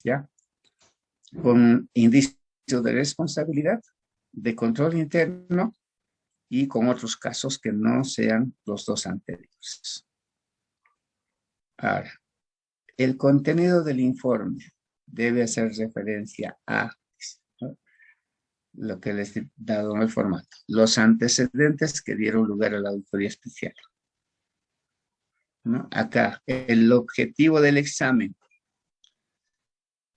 ¿ya? Con indicios de responsabilidad, de control interno y con otros casos que no sean los dos anteriores. Ahora, el contenido del informe debe hacer referencia a, ¿no?, lo que les he dado en el formato, los antecedentes que dieron lugar a la auditoría especial, ¿no? Acá, el objetivo del examen,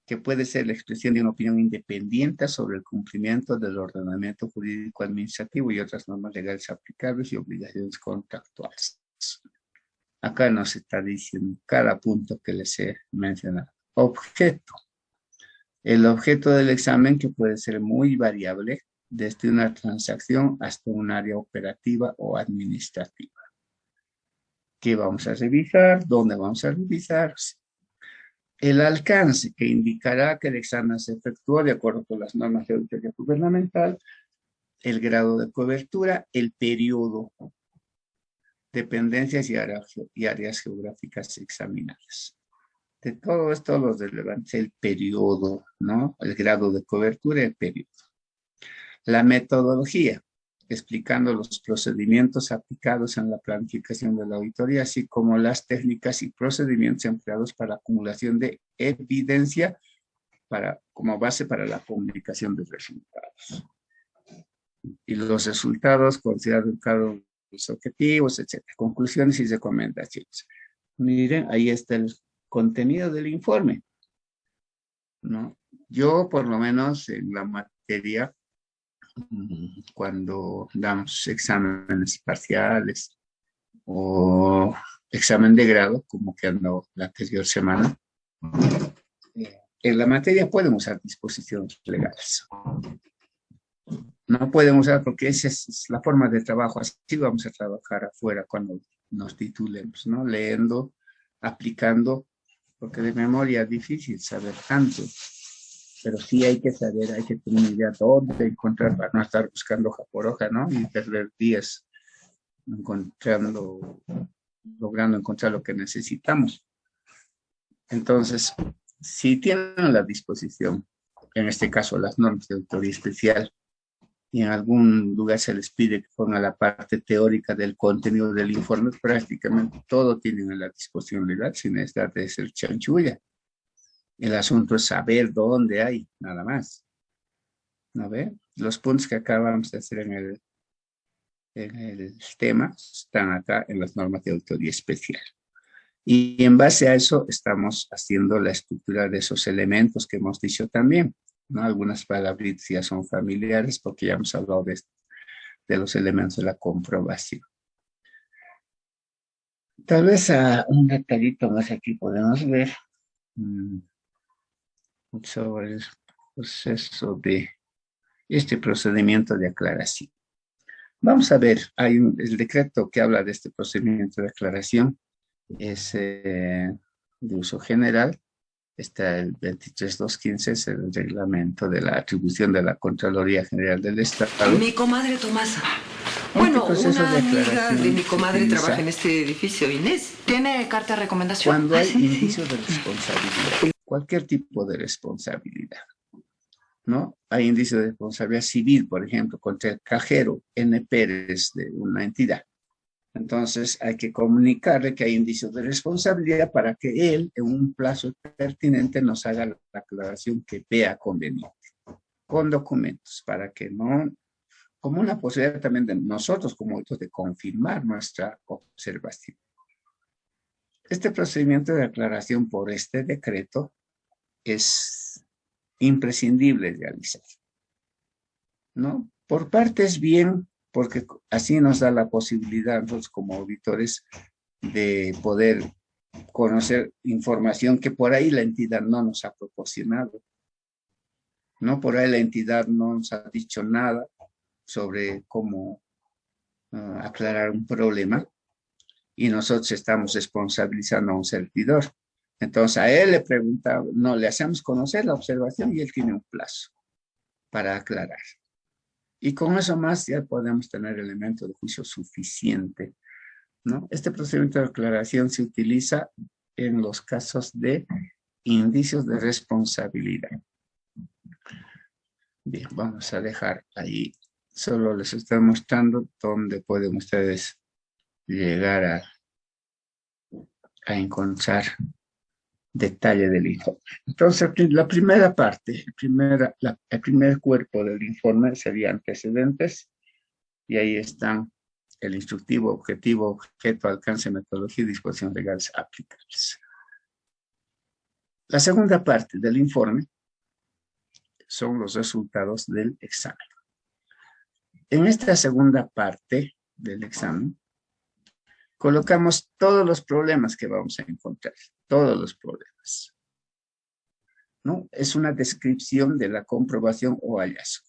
que puede ser la expresión de una opinión independiente sobre el cumplimiento del ordenamiento jurídico administrativo y otras normas legales aplicables y obligaciones contractuales. Acá nos está diciendo cada punto que les he mencionado. Objeto. El objeto del examen, que puede ser muy variable, desde una transacción hasta un área operativa o administrativa. ¿Qué vamos a revisar? ¿Dónde vamos a revisar? El alcance, que indicará que el examen se efectuó de acuerdo con las normas de auditoría gubernamental, el grado de cobertura, el periodo, dependencias y áreas geográficas examinadas. De todo esto, los relevantes, el periodo, ¿no? El grado de cobertura y el periodo. La metodología, explicando los procedimientos aplicados en la planificación de la auditoría, así como las técnicas y procedimientos empleados para la acumulación de evidencia como base para la comunicación de resultados. Y los resultados considerados cada los objetivos, etc. Conclusiones y recomendaciones. Miren, ahí está el contenido del informe, ¿no? Yo, por lo menos, en la materia, cuando damos exámenes parciales o examen de grado, como que andó la anterior semana, en la materia pueden usar disposiciones legales. No pueden usar porque esa es la forma de trabajo. Así vamos a trabajar afuera cuando nos titulemos, ¿no? Leyendo, aplicando, porque de memoria es difícil saber tanto. Pero sí hay que saber, hay que tener idea dónde encontrar para no estar buscando hoja por hoja, ¿no? Y perder días logrando encontrar lo que necesitamos. Entonces, si tienen a la disposición, en este caso las normas de auditoría especial, y en algún lugar se les pide que pongan la parte teórica del contenido del informe, prácticamente todo tienen a la disposición legal, sin necesidad de ser chanchulla. El asunto es saber dónde hay, nada más. ¿No ve? Los puntos que acabamos de hacer en el tema están acá en las normas de auditoría especial. Y en base a eso estamos haciendo la estructura de esos elementos que hemos dicho también, ¿no? Algunas palabritas ya son familiares porque ya hemos hablado de los elementos de la comprobación. Tal vez un detallito más aquí podemos ver sobre el proceso de este procedimiento de aclaración. Vamos a ver, el decreto que habla de este procedimiento de aclaración es de uso general. Está el 23215, es el reglamento de la atribución de la Contraloría General del Estado. Mi comadre Tomasa. Este Bueno, proceso una de amiga de mi aclaración comadre trabaja en este edificio, Inés. ¿Tiene carta de recomendación? Cuando hay sí, indicios de responsabilidad, cualquier tipo de responsabilidad, ¿no? Hay indicios de responsabilidad civil, por ejemplo, contra el cajero N. Pérez de una entidad. Entonces hay que comunicarle que hay indicios de responsabilidad para que él, en un plazo pertinente, nos haga la aclaración que vea conveniente, con documentos, para que no, como una posibilidad también de nosotros como otros de confirmar nuestra observación. Este procedimiento de aclaración por este decreto es imprescindible realizar, ¿no? Por partes bien, porque así nos da la posibilidad nosotros como auditores de poder conocer información que por ahí la entidad no nos ha proporcionado, ¿no? Por ahí la entidad no nos ha dicho nada sobre cómo aclarar un problema y nosotros estamos responsabilizando a un servidor. Entonces a él le preguntamos, no, le hacemos conocer la observación y él tiene un plazo para aclarar. Y con eso más ya podemos tener elemento de juicio suficiente, ¿no? Este procedimiento de aclaración se utiliza en los casos de indicios de responsabilidad. Bien, vamos a dejar ahí. Solo les estoy mostrando dónde pueden ustedes llegar a encontrar detalle del informe. Entonces, la primera parte, el primer cuerpo del informe sería antecedentes, y ahí están el instructivo, objetivo, objeto, alcance, metodología y disposiciones legales aplicables. La segunda parte del informe son los resultados del examen. En esta segunda parte del examen, colocamos todos los problemas que vamos a encontrar, todos los problemas, ¿no? Es una descripción de la comprobación o hallazgo.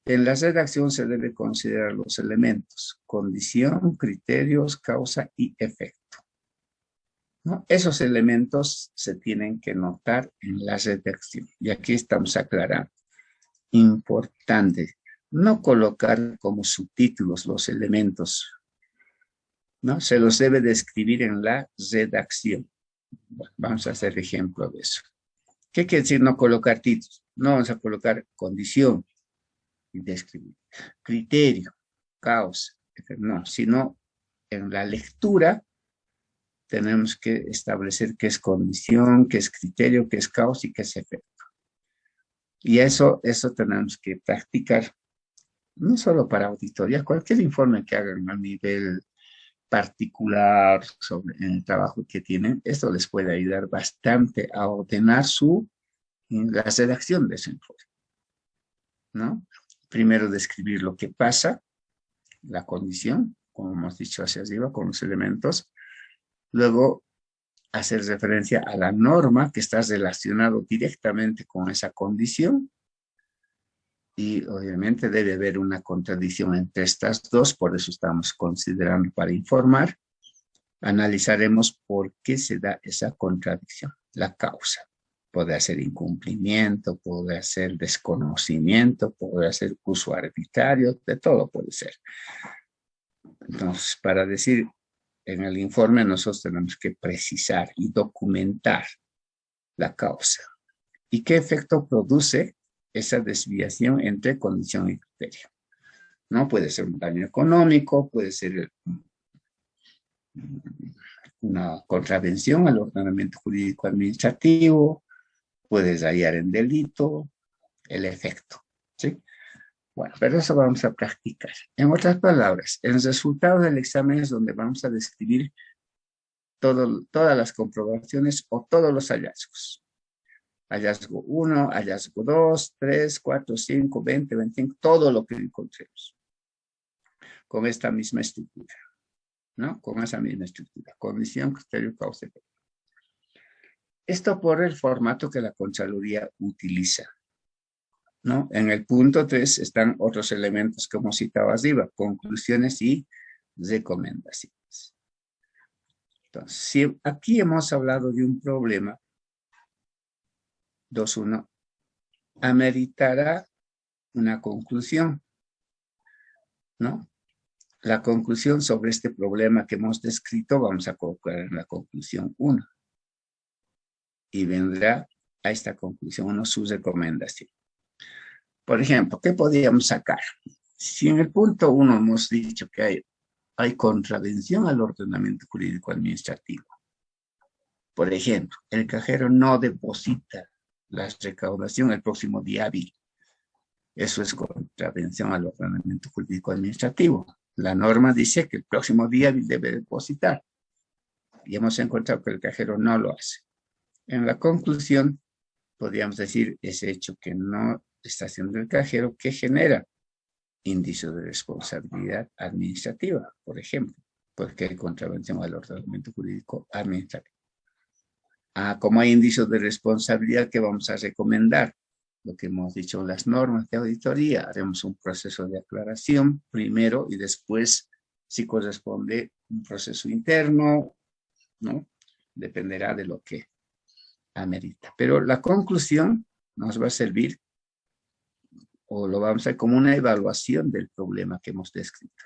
En la redacción se debe considerar los elementos: condición, criterios, causa y efecto, ¿no? Esos elementos se tienen que notar en la redacción. Y aquí estamos aclarando. Importante, no colocar como subtítulos los elementos, ¿no? Se los debe describir en la redacción. Bueno, vamos a hacer ejemplo de eso. ¿Qué quiere decir no colocar títulos? No vamos a colocar condición y describir. Criterio, causa, no, sino en la lectura tenemos que establecer qué es condición, qué es criterio, qué es causa y qué es efecto. Y eso tenemos que practicar, no solo para auditoría, cualquier informe que hagan a nivel particular sobre el trabajo que tienen, esto les puede ayudar bastante a ordenar la redacción de ese informe, ¿no? Primero describir lo que pasa, la condición, como hemos dicho hacia arriba, con los elementos. Luego, hacer referencia a la norma que está relacionado directamente con esa condición. Y obviamente debe haber una contradicción entre estas dos, por eso estamos considerando para informar. Analizaremos por qué se da esa contradicción, la causa. Puede ser incumplimiento, puede ser desconocimiento, puede ser uso arbitrario, de todo puede ser. Entonces, para decir en el informe, nosotros tenemos que precisar y documentar la causa. ¿Y qué efecto produce esa desviación entre condición y criterio? ¿No? Puede ser un daño económico, puede ser una contravención al ordenamiento jurídico administrativo, puede rayar en delito, el efecto, ¿sí? Bueno, pero eso vamos a practicar. En otras palabras, el resultado del examen es donde vamos a describir todas las comprobaciones o todos los hallazgos. Hallazgo 1, hallazgo 2, 3, 4, 5, 20, 25, todo lo que encontremos. Con esta misma estructura, ¿no? Con esa misma estructura. Condición, criterio, causa. Esto por el formato que la Contraloría utiliza, ¿no? En el punto 3 están otros elementos que hemos citado arriba, conclusiones y recomendaciones. Entonces, si aquí hemos hablado de un problema, 2.1, ameritará una conclusión, ¿no? La conclusión sobre este problema que hemos descrito vamos a colocar en la conclusión 1. Y vendrá a esta conclusión 1 su recomendación. Por ejemplo, ¿qué podríamos sacar? Si en el punto 1 hemos dicho que hay contravención al ordenamiento jurídico administrativo. Por ejemplo, el cajero no deposita la recaudación el próximo día hábil. Eso es contravención al ordenamiento jurídico administrativo. La norma dice que el próximo día hábil debe depositar. Y hemos encontrado que el cajero no lo hace. En la conclusión, podríamos decir ese hecho que no está haciendo el cajero que genera indicio de responsabilidad administrativa, por ejemplo, porque hay contravención al ordenamiento jurídico administrativo. Como hay indicios de responsabilidad, ¿qué vamos a recomendar? Lo que hemos dicho en las normas de auditoría, haremos un proceso de aclaración primero y después, si corresponde, un proceso interno, ¿no? Dependerá de lo que amerita. Pero la conclusión nos va a servir o lo vamos a ver como una evaluación del problema que hemos descrito.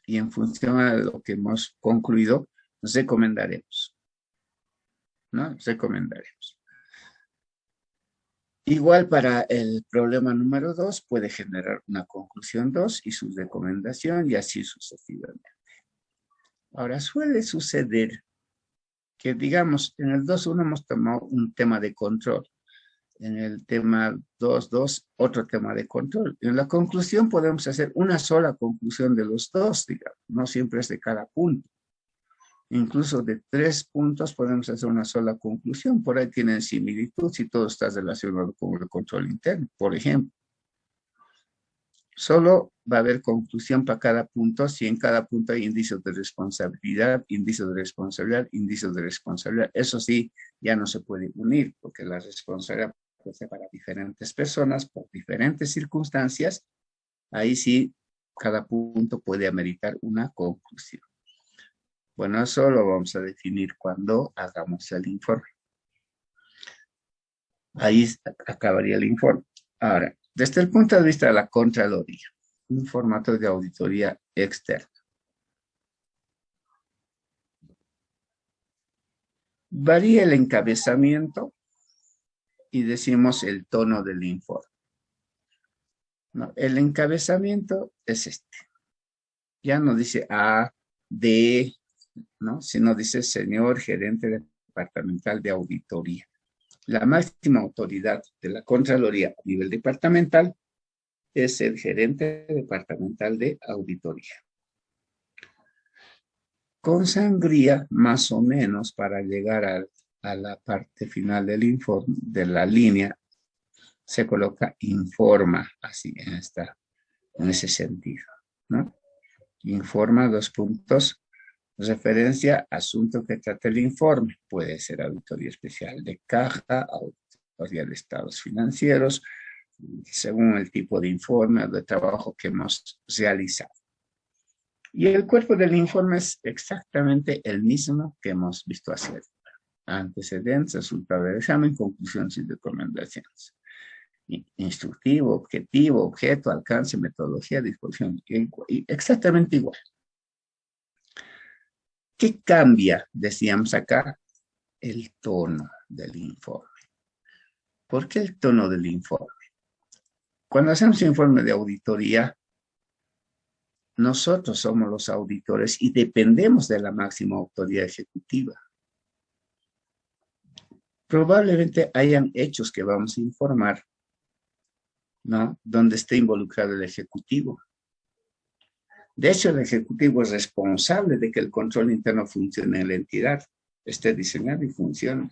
Y en función a lo que hemos concluido, nos recomendaremos, ¿no? Recomendaremos. Igual para el problema número 2 puede generar una conclusión 2 y su recomendación y así sucesivamente. Ahora suele suceder que, digamos, en el 2.1 hemos tomado un tema de control. En el tema 2.2, otro tema de control. En la conclusión podemos hacer una sola conclusión de los dos, digamos, no siempre es de cada punto. Incluso de 3 puntos podemos hacer una sola conclusión. Por ahí tienen similitud si todo está relacionado con el control interno, por ejemplo. Solo va a haber conclusión para cada punto si en cada punto hay indicios de responsabilidad, indicios de responsabilidad, indicios de responsabilidad. Eso sí, ya no se puede unir porque la responsabilidad puede ser para diferentes personas por diferentes circunstancias. Ahí sí, cada punto puede ameritar una conclusión. Bueno, eso lo vamos a definir cuando hagamos el informe. Ahí acabaría el informe. Ahora, desde el punto de vista de la Contraloría, un formato de auditoría externa. Varía el encabezamiento y decimos el tono del informe. No, el encabezamiento es este. Ya no dice A, D, ¿no? Sino dice señor gerente departamental de auditoría. La máxima autoridad de la Contraloría a nivel departamental es el gerente departamental de auditoría. Con sangría, más o menos, para llegar a la parte final del informe, de la línea, se coloca informa, así en ese sentido, ¿no? Informa, 2 puntos, referencia, asunto que trata el informe. Puede ser auditoría especial de caja, auditoría de estados financieros, según el tipo de informe o de trabajo que hemos realizado. Y el cuerpo del informe es exactamente el mismo que hemos visto hacer. Antecedentes, resultado del examen, conclusiones y recomendaciones. Instructivo, objetivo, objeto, alcance, metodología, disposición. Exactamente igual. ¿Qué cambia? Decíamos acá, el tono del informe. ¿Por qué el tono del informe? Cuando hacemos informe de auditoría, nosotros somos los auditores y dependemos de la máxima autoridad ejecutiva. Probablemente hayan hechos que vamos a informar, ¿no? Donde esté involucrado el ejecutivo. De hecho, el ejecutivo es responsable de que el control interno funcione en la entidad, esté diseñado y funcione.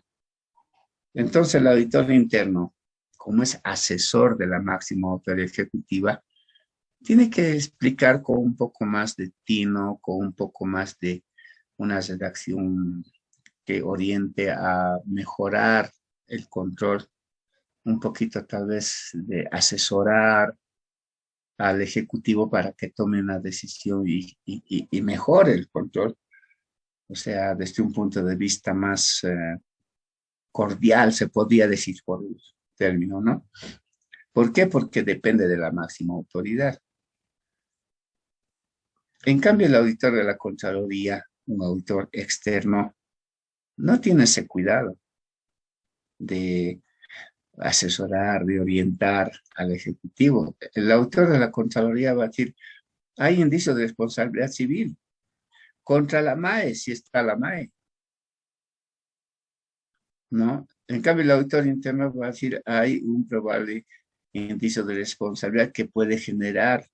Entonces, el auditor interno, como es asesor de la máxima autoridad ejecutiva, tiene que explicar con un poco más de tino, con un poco más de una redacción que oriente a mejorar el control, un poquito tal vez de asesorar al ejecutivo para que tome una decisión y mejore el control. O sea, desde un punto de vista más cordial, se podría decir por el término, ¿no? ¿Por qué? Porque depende de la máxima autoridad. En cambio, el auditor de la Contraloría, un auditor externo, no tiene ese cuidado de asesorar, de orientar al ejecutivo. El auditor de la Contraloría va a decir, hay indicios de responsabilidad civil contra la MAE, si está la MAE, ¿no? En cambio, el auditor interno va a decir, hay un probable indicio de responsabilidad que puede generar,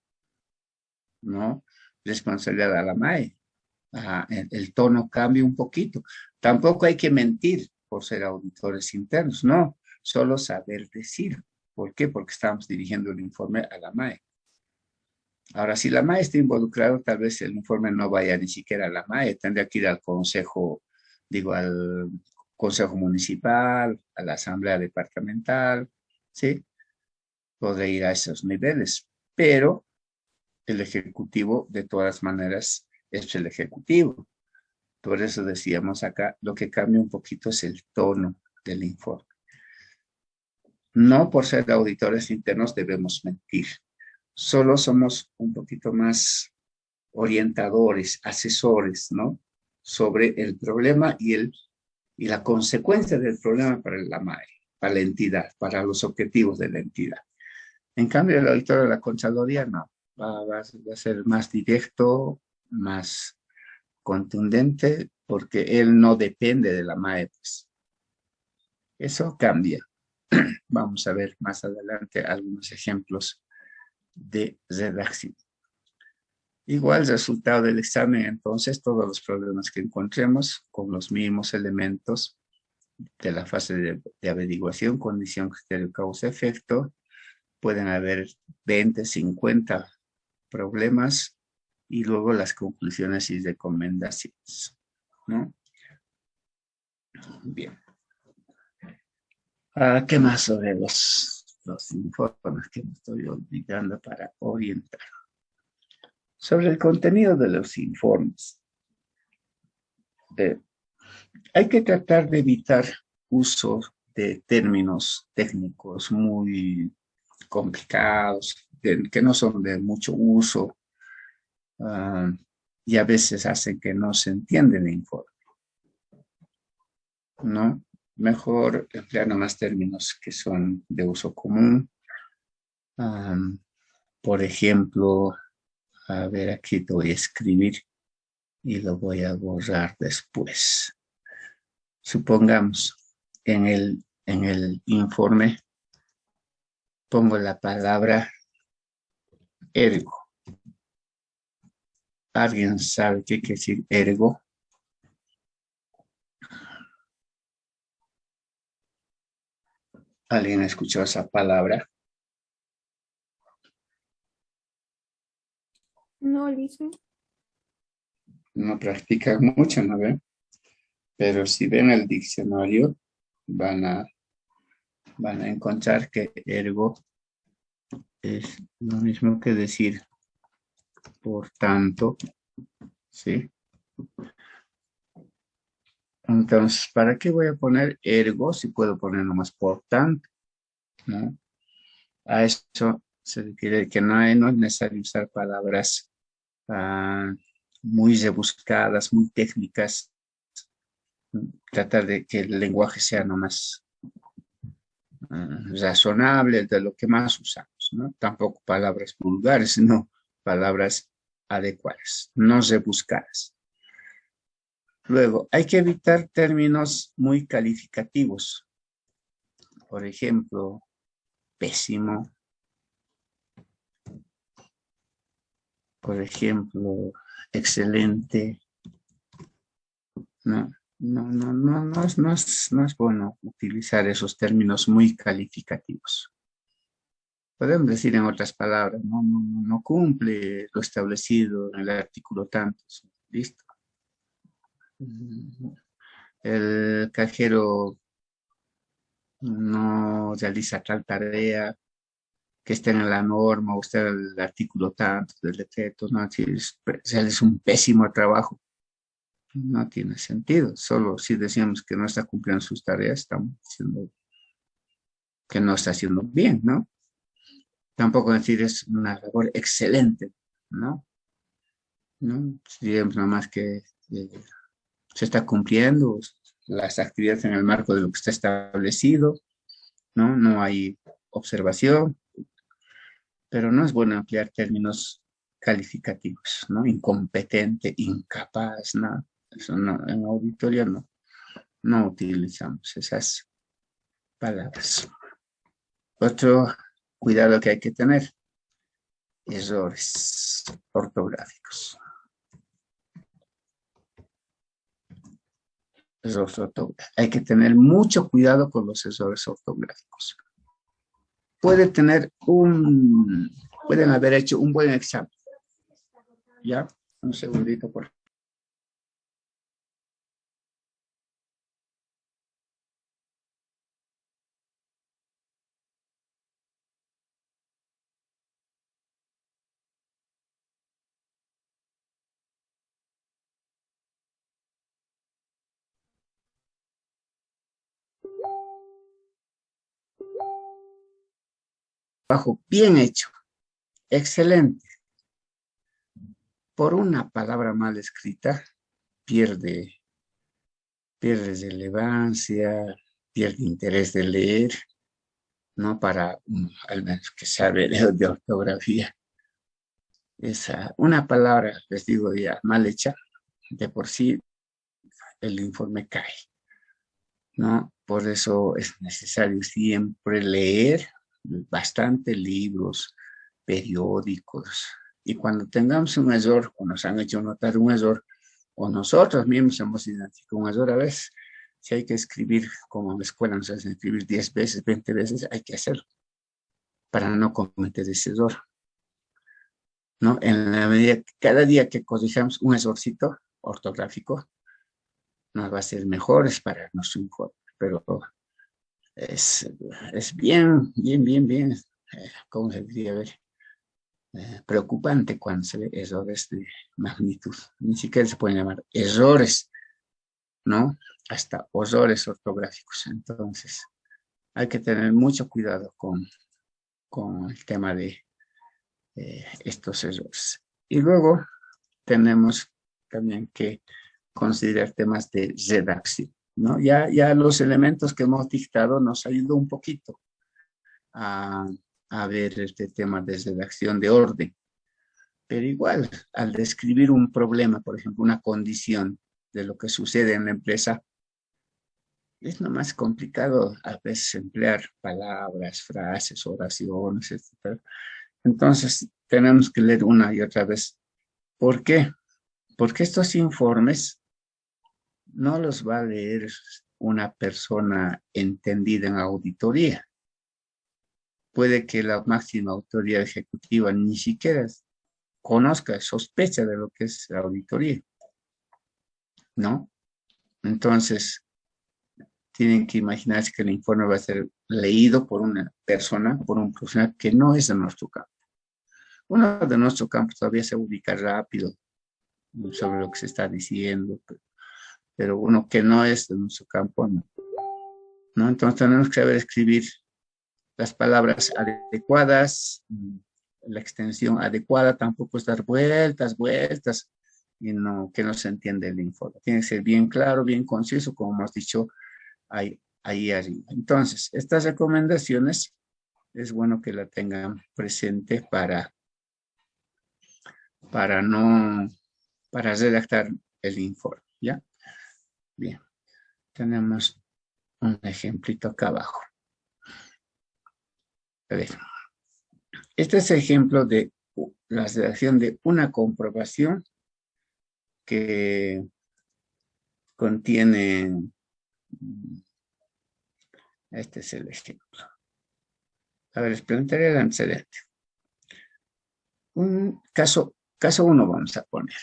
¿no? Responsabilidad a la MAE. El tono cambia un poquito. Tampoco hay que mentir por ser auditores internos, no, solo saber decir. ¿Por qué? Porque estamos dirigiendo el informe a la MAE. Ahora, si la MAE está involucrada, tal vez el informe no vaya ni siquiera a la MAE, tendría que ir al consejo, digo, al consejo municipal, a la asamblea departamental, ¿sí? Podría ir a esos niveles, pero el ejecutivo, de todas maneras, es el ejecutivo. Por eso decíamos acá, lo que cambia un poquito es el tono del informe. No por ser auditores internos debemos mentir. Solo somos un poquito más orientadores, asesores, ¿no? Sobre el problema y la consecuencia del problema para la MAE. para la entidad, para los objetivos de la entidad. En cambio, el auditor de la Contraloría no, va a ser más directo, más contundente, porque él no depende de la MAE, pues. Eso cambia. Vamos a ver más adelante algunos ejemplos de redacción. Igual resultado del examen, entonces, todos los problemas que encontremos con los mismos elementos de la fase de averiguación, condición, criterio, causa, efecto, pueden haber 20, 50 problemas y luego las conclusiones y recomendaciones, ¿no? Bien. ¿Qué más sobre los informes que me estoy olvidando para orientar? Sobre el contenido de los informes. Hay que tratar de evitar uso de términos técnicos muy complicados, que no son de mucho uso, y a veces hacen que no se entienda el informe, ¿no? Mejor emplear nomás términos que son de uso común. Por ejemplo, a ver, aquí te voy a escribir y lo voy a borrar después. Supongamos, en el informe pongo la palabra ergo. ¿Alguien sabe qué quiere decir ergo? ¿Alguien escuchó esa palabra? No, Lisa. No practican mucho, ¿no ven? Pero si ven el diccionario, van a encontrar que ergo es lo mismo que decir por tanto, ¿sí? Entonces, ¿para qué voy a poner ergo si puedo poner nomás por tanto, ¿no? A eso se refiere que no es necesario usar palabras muy rebuscadas, muy técnicas. Tratar de que el lenguaje sea nomás razonable, de lo que más usamos, ¿no? Tampoco palabras vulgares, sino palabras adecuadas, no rebuscadas. Luego, hay que evitar términos muy calificativos. Por ejemplo, pésimo. Por ejemplo, excelente. No es bueno utilizar esos términos muy calificativos. Podemos decir en otras palabras, no cumple lo establecido en el artículo tantos. Listo. El cajero no realiza tal tarea que esté en la norma o esté en el artículo tanto del decreto, no, si es un pésimo trabajo, no tiene sentido. Solo si decimos que no está cumpliendo sus tareas, estamos diciendo que no está haciendo bien, ¿no? Tampoco decir es una labor excelente, ¿no? ¿No? Si digamos nada más que se está cumpliendo las actividades en el marco de lo que está establecido, ¿no? No hay observación, pero no es bueno emplear términos calificativos, ¿no? Incompetente, incapaz, ¿no? Eso no, en auditoría no utilizamos esas palabras. Otro cuidado que hay que tener, errores ortográficos. Errores ortográficos. Hay que tener mucho cuidado con los errores ortográficos. Pueden haber hecho un buen examen. ¿Ya? Un segundito, por favor. Trabajo bien hecho, excelente. Por una palabra mal escrita, pierde relevancia, pierde interés de leer, ¿no? Para al menos que sabe de ortografía. Una palabra, les digo ya, mal hecha, de por sí el informe cae, ¿no? Por eso es necesario siempre leer bastante libros, periódicos, y cuando tengamos un error o nos han hecho notar un error, o nosotros mismos hemos identificado un error a veces, si hay que escribir, como en la escuela nos hacen escribir 10 veces, 20 veces, hay que hacerlo para no cometer ese error, ¿no? En la medida que cada día que corrijamos un errorcito ortográfico, nos va a ser mejores para nuestro informe, pero es, es bien, ¿cómo se diría? A ver, preocupante cuando se ve errores de magnitud. Ni siquiera se pueden llamar errores, ¿no? Hasta horrores ortográficos. Entonces, hay que tener mucho cuidado con el tema de estos errores. Y luego tenemos también que considerar temas de redacción, ¿no? Ya los elementos que hemos dictado nos ayudó un poquito a, a ver este tema de redacción de orden, pero igual, al describir un problema, por ejemplo, una condición de lo que sucede en la empresa, es nomás complicado a veces emplear palabras, frases, oraciones, etc. Entonces, tenemos que leer una y otra vez. ¿Por qué? Porque estos informes no los va a leer una persona entendida en auditoría. Puede que la máxima autoridad ejecutiva ni siquiera conozca, sospecha de lo que es la auditoría, ¿no? Entonces, tienen que imaginarse que el informe va a ser leído por una persona, por un profesional que no es de nuestro campo. Uno de nuestro campo todavía se ubica rápido sobre lo que se está diciendo, pero uno que no es de nuestro campo, no. ¿No? Entonces tenemos que saber escribir las palabras adecuadas, la extensión adecuada, tampoco es dar vueltas, y no, que no se entiende el informe. Tiene que ser bien claro, bien conciso, como hemos dicho ahí arriba. Entonces, estas recomendaciones es bueno que la tengan presente para no, para redactar el informe, ¿ya? Bien, tenemos un ejemplito acá abajo. A ver, este es el ejemplo de la redacción de una comprobación que contiene, este es el ejemplo. A ver, les plantearé el antecedente. Un caso 1 vamos a poner.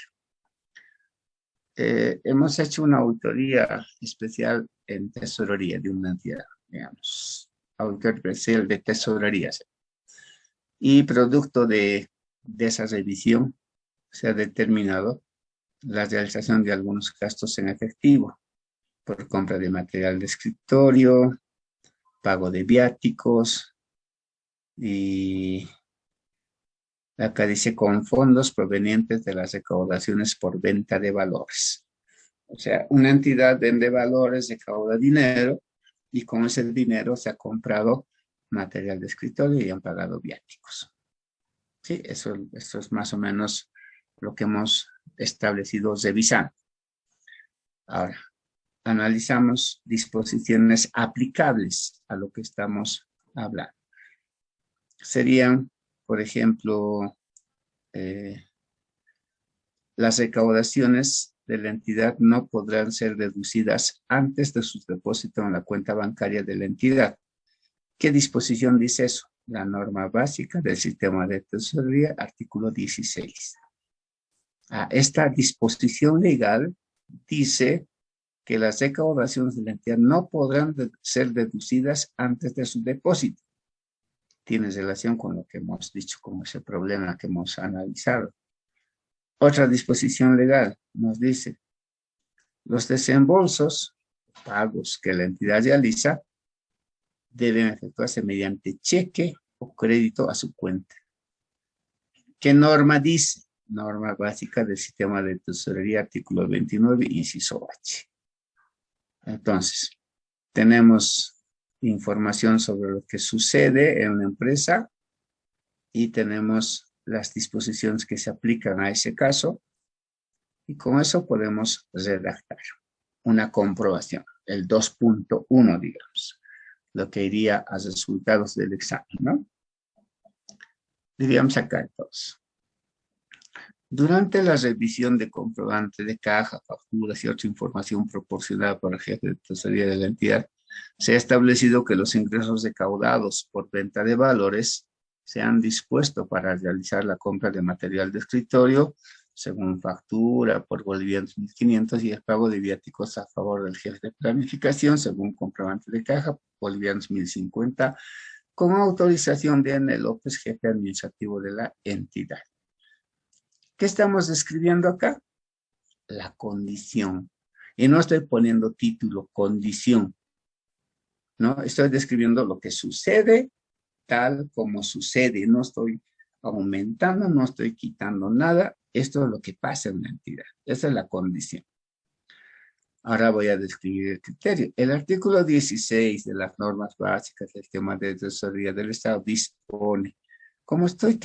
Hemos hecho una auditoría especial en tesorería de una entidad, digamos, auditoría especial de tesorería. Y producto de esa revisión se ha determinado la realización de algunos gastos en efectivo por compra de material de escritorio, pago de viáticos y acá dice con fondos provenientes de las recaudaciones por venta de valores. O sea, una entidad vende valores, recauda dinero y con ese dinero se ha comprado material de escritorio y han pagado viáticos. Sí, eso es más o menos lo que hemos establecido revisando. Ahora, analizamos disposiciones aplicables a lo que estamos hablando. Serían, por ejemplo, las recaudaciones de la entidad no podrán ser deducidas antes de su depósito en la cuenta bancaria de la entidad. ¿Qué disposición dice eso? La norma básica del sistema de tesorería, artículo 16. Esta disposición legal dice que las recaudaciones de la entidad no podrán ser deducidas antes de su depósito. Tiene relación con lo que hemos dicho, con ese problema que hemos analizado. Otra disposición legal nos dice, los desembolsos, pagos que la entidad realiza, deben efectuarse mediante cheque o crédito a su cuenta. ¿Qué norma dice? Norma básica del sistema de tesorería, artículo 29, inciso H. Entonces, tenemos información sobre lo que sucede en una empresa y tenemos las disposiciones que se aplican a ese caso y con eso podemos redactar una comprobación, el 2.1, digamos, lo que iría a resultados del examen, ¿no? Diríamos acá entonces. Durante la revisión de comprobante de caja, facturas y otra información proporcionada por el jefe de tesorería de la entidad, se ha establecido que los ingresos recaudados por venta de valores se han dispuesto para realizar la compra de material de escritorio según factura por bolivianos 1.500 y el pago de viáticos a favor del jefe de planificación según comprobante de caja bolivianos 1.050 con autorización de N. López, jefe administrativo de la entidad. ¿Qué estamos describiendo acá? La condición. Y no estoy poniendo título, condición. ¿No? Estoy describiendo lo que sucede tal como sucede. No estoy aumentando, no estoy quitando nada. Esto es lo que pasa en la entidad. Esa es la condición. Ahora voy a describir el criterio. El artículo 16 de las normas básicas del tema de tesorería del Estado dispone, como estoy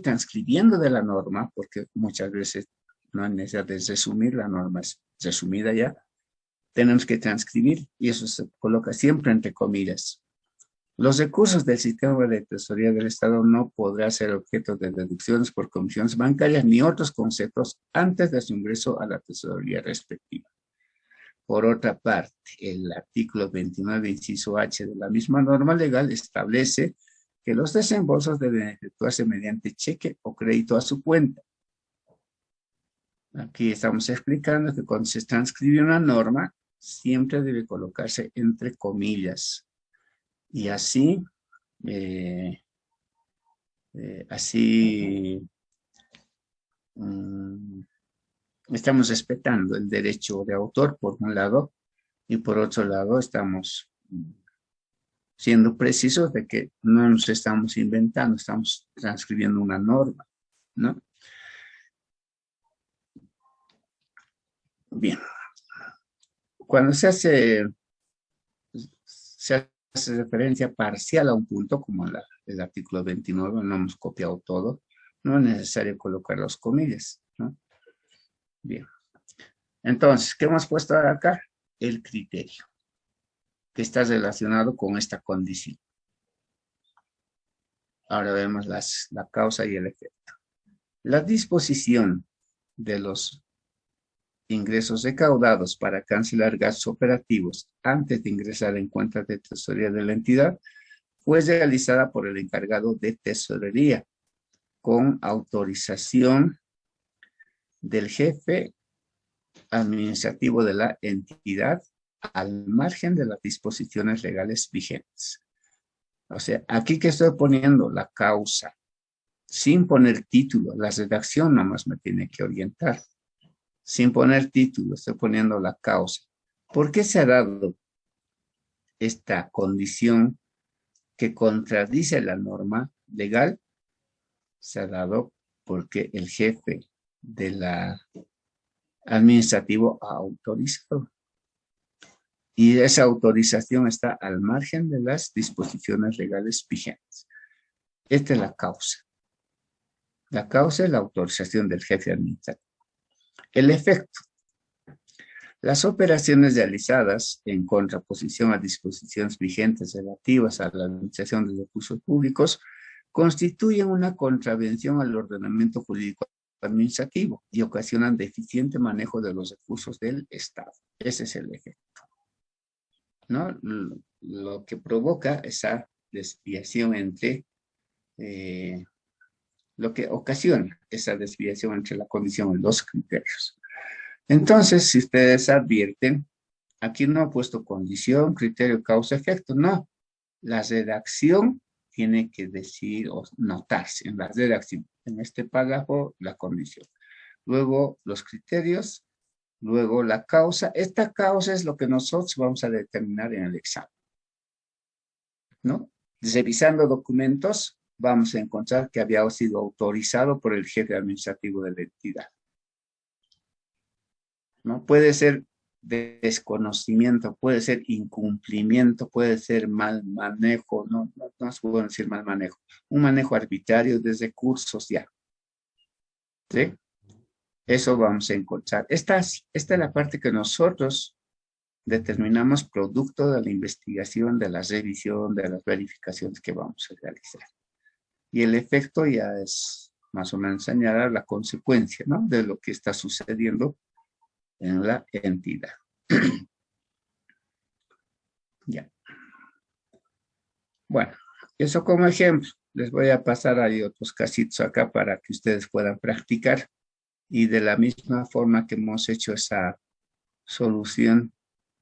transcribiendo de la norma, porque muchas veces no hay necesidad de resumir, la norma es resumida ya, tenemos que transcribir y eso se coloca siempre entre comillas. Los recursos del sistema de tesorería del Estado no podrán ser objeto de deducciones por comisiones bancarias ni otros conceptos antes de su ingreso a la tesorería respectiva. Por otra parte, el artículo 29, inciso H de la misma norma legal establece que los desembolsos deben efectuarse mediante cheque o crédito a su cuenta. Aquí estamos explicando que cuando se transcribe una norma, siempre debe colocarse entre comillas. Y así, estamos respetando el derecho de autor, por un lado, y por otro lado, estamos siendo precisos de que no nos estamos inventando, estamos transcribiendo una norma, ¿no? Bien. Cuando se hace referencia parcial a un punto, como el artículo 29, no hemos copiado todo, no es necesario colocar las comillas, ¿no? Bien. Entonces, ¿qué hemos puesto acá? El criterio, que está relacionado con esta condición. Ahora vemos la causa y el efecto. La disposición de los ingresos recaudados para cancelar gastos operativos antes de ingresar en cuentas de tesorería de la entidad fue realizada por el encargado de tesorería con autorización del jefe administrativo de la entidad al margen de las disposiciones legales vigentes. O sea, aquí que estoy poniendo la causa, sin poner título, la redacción nomás me tiene que orientar. Sin poner título, estoy poniendo la causa. ¿Por qué se ha dado esta condición que contradice la norma legal? Se ha dado porque el jefe de la administrativo ha autorizado. Y esa autorización está al margen de las disposiciones legales vigentes. Esta es la causa. La causa es la autorización del jefe administrativo. El efecto. Las operaciones realizadas en contraposición a disposiciones vigentes relativas a la administración de recursos públicos constituyen una contravención al ordenamiento jurídico administrativo y ocasionan deficiente manejo de los recursos del Estado. Ese es el efecto, ¿no? Lo que provoca esa desviación entre, lo que ocasiona esa desviación entre la condición y los criterios. Entonces, si ustedes advierten, aquí no he puesto condición, criterio, causa, efecto, no. La redacción tiene que decir o notarse en la redacción. En este párrafo, la condición. Luego, los criterios. Luego, la causa. Esta causa es lo que nosotros vamos a determinar en el examen, ¿no? Revisando documentos, vamos a encontrar que había sido autorizado por el jefe administrativo de la entidad, ¿no? Puede ser desconocimiento, puede ser incumplimiento, puede ser mal manejo, no es bueno decir mal manejo, un manejo arbitrario de recursos ya, ¿sí? Eso vamos a encontrar. Esta es la parte que nosotros determinamos producto de la investigación, de la revisión, de las verificaciones que vamos a realizar. Y el efecto ya es más o menos señalar la consecuencia, ¿no?, de lo que está sucediendo en la entidad. Ya. Bueno, eso como ejemplo. Les voy a pasar ahí otros casitos acá para que ustedes puedan practicar. Y de la misma forma que hemos hecho esa solución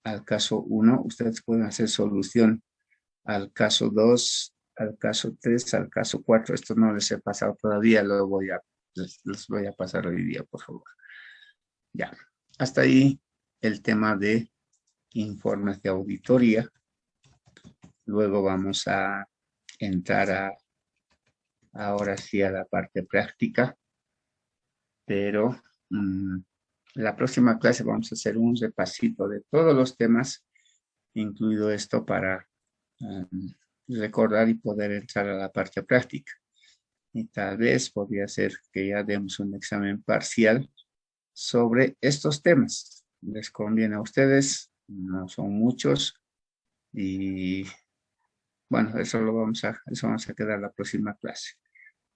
al caso 1, ustedes pueden hacer solución al caso 2, al caso 3, al caso 4. Esto no les he pasado todavía, les voy a pasar hoy día, por favor. Ya, hasta ahí el tema de informes de auditoría. Luego vamos a entrar ahora sí a la parte práctica, pero la próxima clase vamos a hacer un repasito de todos los temas, incluido esto para recordar y poder entrar a la parte práctica. Y tal vez podría ser que ya demos un examen parcial sobre estos temas. Les conviene a ustedes, no son muchos, y bueno, eso vamos a quedar la próxima clase.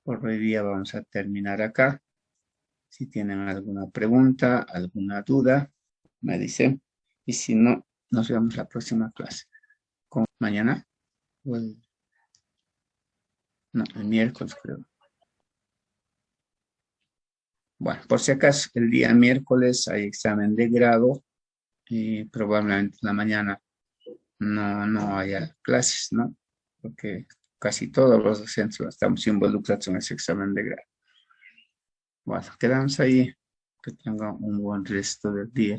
Por hoy día vamos a terminar acá. Si tienen alguna pregunta, alguna duda, me dicen. Y si no, nos vemos la próxima clase. Mañana, o el miércoles creo. Bueno, por si acaso, el día miércoles hay examen de grado y probablemente en la mañana no haya clases, ¿no? Porque casi todos los docentes estamos involucrados en ese examen de grado. Bueno, quedamos ahí. Que tengan un buen resto del día.